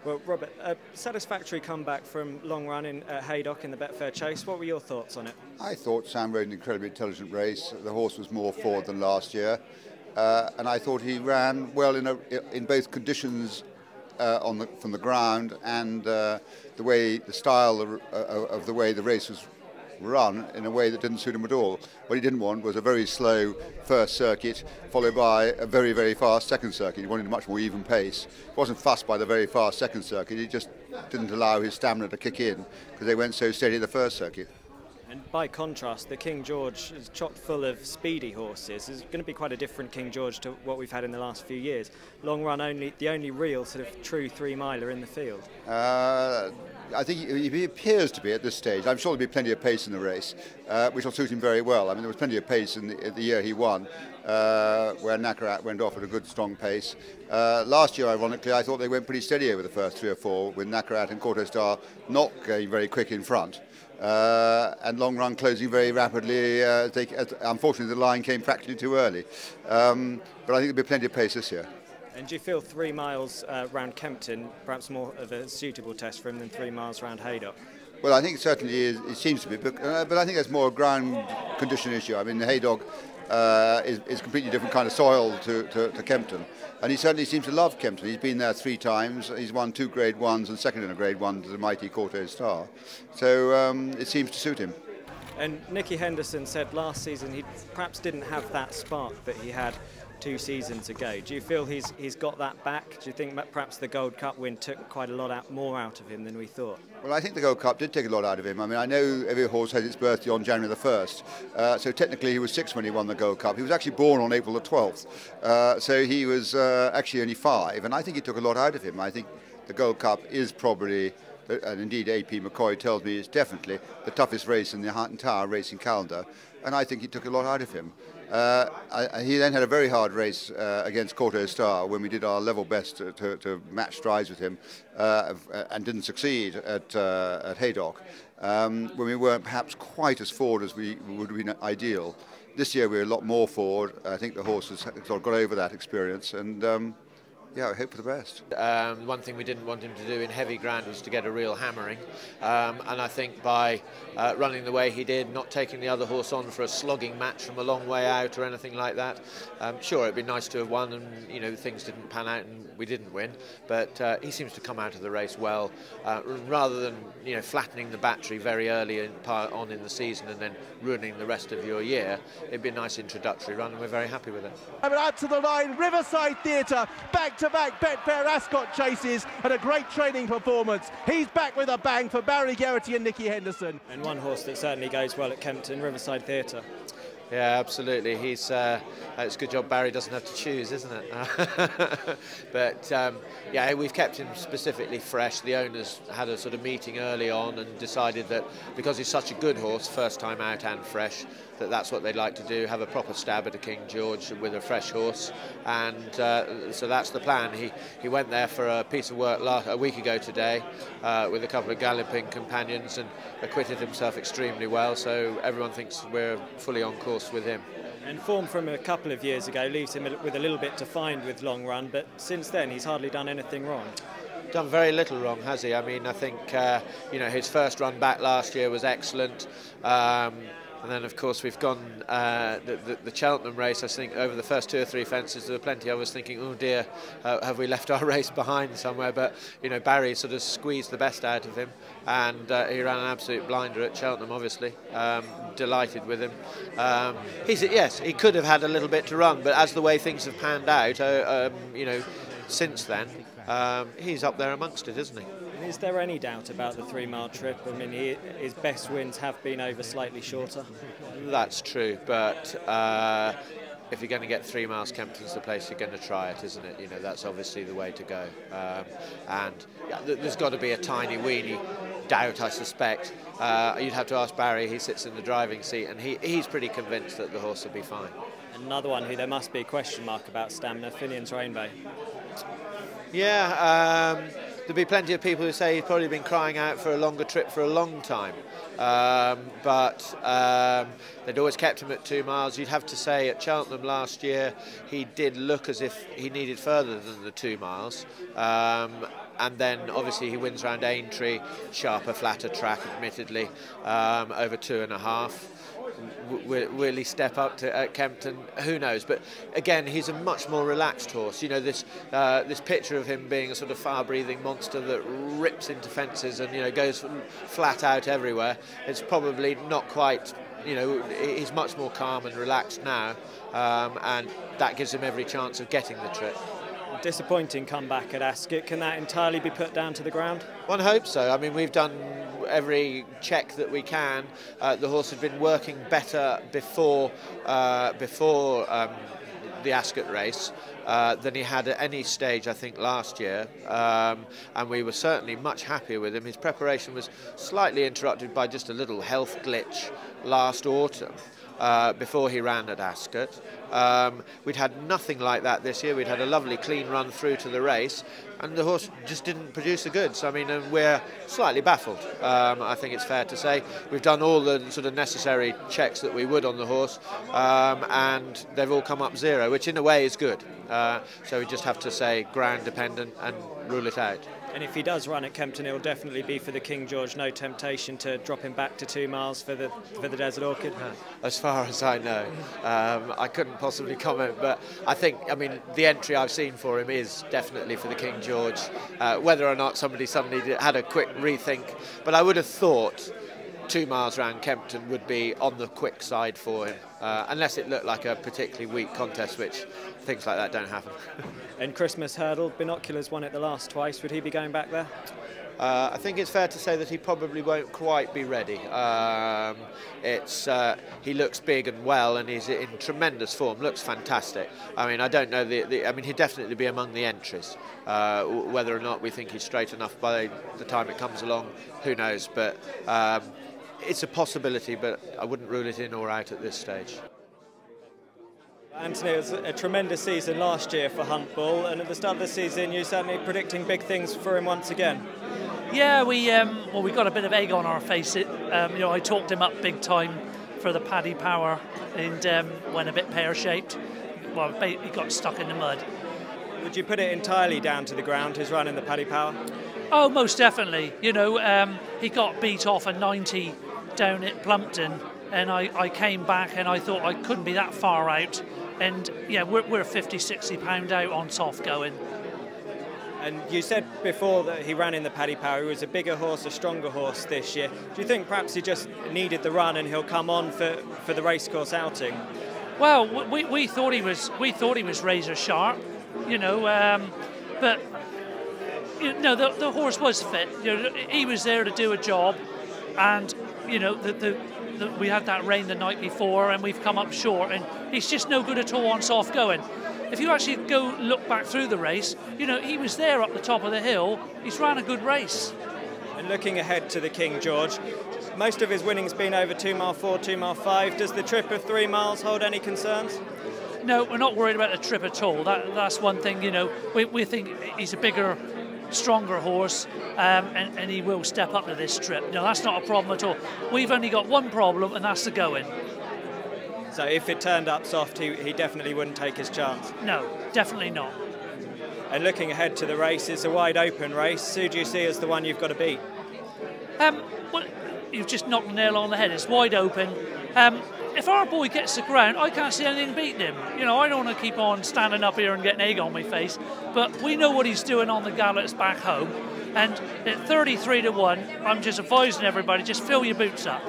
Well, Robert, a satisfactory comeback from long run at Haydock in the Betfair Chase. What were your thoughts on it? I thought Sam rode an incredibly intelligent race. The horse was more forward than last year, and I thought he ran well in both conditions from the ground and the style of the way the race was run in a way that didn't suit him at all. What he didn't want was a very slow first circuit followed by a very, very fast second circuit. He wanted a much more even pace. He wasn't fussed by the very fast second circuit. He just didn't allow his stamina to kick in because they went so steady the first circuit. And by contrast, the King George is chock full of speedy horses. It's going to be quite a different King George to what we've had in the last few years. Long run, the only real sort of true three-miler in the field. I think he appears to be at this stage. I'm sure there'll be plenty of pace in the race, which will suit him very well. I mean, there was plenty of pace in the year he won, where Nakarat went off at a good, strong pace. Last year, ironically, I thought they went pretty steady over the first 3 or 4, with Nakarat and Corto Star not going very quick in front. And long run closing very rapidly. Unfortunately, the line came practically too early. But I think there'll be plenty of pace this year. And do you feel 3 miles round Kempton perhaps more of a suitable test for him than 3 miles round Haydock? Well, I think it certainly is. It seems to be, but I think that's more a ground condition issue. I mean, the Haydock is completely different kind of soil to Kempton, and he certainly seems to love Kempton. He's been there 3 times. He's won 2 Grade 1s and second in a Grade 1 to the mighty Corto Star. So it seems to suit him. And Nicky Henderson said last season he perhaps didn't have that spark that he had 2 seasons ago. Do you feel he's got that back? Do you think perhaps the Gold Cup win took quite a lot more out of him than we thought? Well, I think the Gold Cup did take a lot out of him. I mean, I know every horse has its birthday on January the 1st, so technically he was 6 when he won the Gold Cup. He was actually born on April the 12th, so he was actually only 5, and I think he took a lot out of him. I think the Gold Cup is probably, and indeed A.P. McCoy tells me it's definitely the toughest race in the entire racing calendar, and I think he took a lot out of him. He then had a very hard race against Corto Star when we did our level best to match strides with him and didn't succeed at Haydock, when we weren't perhaps quite as forward as we would have been ideal. This year we're a lot more forward. I think the horse has sort of got over that experience, and yeah, I hope for the best. One thing we didn't want him to do in heavy ground was to get a real hammering, and I think by running the way he did, not taking the other horse on for a slogging match from a long way out or anything like that, sure, it'd be nice to have won, and things didn't pan out and we didn't win, but he seems to come out of the race well, rather than flattening the battery very early on in the season and then ruining the rest of your year. It'd be a nice introductory run, and we're very happy with it. Out to the line, Riverside Theatre, back-to-back Betfair Ascot chases and a great training performance. He's back with a bang for Barry Geraghty and Nicky Henderson. And one horse that certainly goes well at Kempton, Riverside Theatre. Yeah, absolutely. It's a good job Barry doesn't have to choose, isn't it? But yeah, we've kept him specifically fresh. The owners had a sort of meeting early on and decided that because he's such a good horse, first time out and fresh, that's what they'd like to do, have a proper stab at a King George with a fresh horse, and so that's the plan. He went there for a piece of work a week ago today with a couple of galloping companions and acquitted himself extremely well, so everyone thinks we're fully on course with him. And form from a couple of years ago leaves him with a little bit to find with long run, but since then he's hardly done anything wrong. Done very little wrong, has he? I mean, I think his first run back last year was excellent. And then, of course, we've gone the Cheltenham race. I think over the first 2 or 3 fences, there were plenty of us thinking, "Oh dear, have we left our race behind somewhere?" But Barry sort of squeezed the best out of him, and he ran an absolute blinder at Cheltenham. Obviously, delighted with him. Yes, he could have had a little bit to run, but as the way things have panned out, since then, he's up there amongst it, isn't he? Is there any doubt about the 3-mile trip? I mean, his best wins have been over slightly shorter. That's true, but if you're going to get 3 miles, Kempton's the place you're going to try it, isn't it? That's obviously the way to go. And yeah, there's got to be a tiny weeny doubt, I suspect. You'd have to ask Barry. He sits in the driving seat, and he's pretty convinced that the horse will be fine. Another one who there must be a question mark about stamina, Finian's Rainbow. Yeah. there'll be plenty of people who say he's probably been crying out for a longer trip for a long time. But they'd always kept him at 2 miles. You'd have to say at Cheltenham last year, he did look as if he needed further than the 2 miles. And then obviously he wins around Aintree, sharper, flatter track, admittedly, over 2.5. Will he step up to Kempton? Who knows? But again, he's a much more relaxed horse. You know, this picture of him being a sort of fire-breathing monster that rips into fences and, you know, goes flat out everywhere. It's probably not quite. You know, he's much more calm and relaxed now, and that gives him every chance of getting the trip. Disappointing comeback at Ascot. Can that entirely be put down to the ground? One hopes so. I mean, we've done every check that we can. The horse had been working better before the Ascot race than he had at any stage, I think, last year, and we were certainly much happier with him. His preparation was slightly interrupted by just a little health glitch last autumn. Before he ran at Ascot. We'd had nothing like that this year. We'd had a lovely clean run through to the race, and the horse just didn't produce the goods. I mean, and we're slightly baffled, I think it's fair to say. We've done all the sort of necessary checks that we would on the horse, and they've all come up 0, which in a way is good. So we just have to say ground dependent and rule it out. And if he does run at Kempton, it will definitely be for the King George. No temptation to drop him back to 2 miles for the Desert Orchid. As far as I know, I couldn't possibly comment. But I think, I mean, the entry I've seen for him is definitely for the King George. Whether or not somebody suddenly had a quick rethink, but I would have thought 2 miles round Kempton would be on the quick side for him, unless it looked like a particularly weak contest, which things like that don't happen. And Christmas Hurdle, Binoculars won it the last twice. Would he be going back there? I think it's fair to say that he probably won't quite be ready. He looks big and well, and he's in tremendous form. Looks fantastic. I mean, I don't know I mean, he'd definitely be among the entries. Whether or not we think he's straight enough by the time it comes along, who knows? But it's a possibility, but I wouldn't rule it in or out at this stage. Anthony, it was a tremendous season last year for Hunt Bull, and at the start of the season you're certainly predicting big things for him once again. Yeah, we got a bit of egg on our face. You know, I talked him up big time for the Paddy Power, and went a bit pear-shaped. Well, he got stuck in the mud. Would you put it entirely down to the ground, his run in the Paddy Power? Oh, most definitely. You know, he got beat off a 90 down at Plumpton, and I came back and I thought I couldn't be that far out. And yeah, we're 50, 60 pound out on soft going. And you said before that he ran in the Paddy Power. He was a bigger horse, a stronger horse this year. Do you think perhaps he just needed the run and he'll come on for the racecourse outing? Well, we thought he was razor sharp, you know, but you know the horse was fit. You know, he was there to do a job, and you know we had that rain the night before, and we've come up short, and he's just no good at all on soft going. If you actually go look back through the race, you know, he was there up the top of the hill. He's ran a good race. And looking ahead to the King George, most of his winning's been over 2 mile 4, 2 mile 5. Does the trip of 3 miles hold any concerns? No, we're not worried about the trip at all. That's one thing, you know, we think he's a bigger, stronger horse, and he will step up to this trip. No, that's not a problem at all. We've only got one problem, and that's the going. So if it turned up soft, he definitely wouldn't take his chance? No, definitely not. And looking ahead to the race, it's a wide open race. Who do you see as the one you've got to beat? Well, you've just knocked the nail on the head. It's wide open. If our boy gets the ground, I can't see anything beating him. You know, I don't want to keep on standing up here and getting egg on my face, but we know what he's doing on the gallops back home. And at 33 to 1, I'm just advising everybody, just fill your boots up.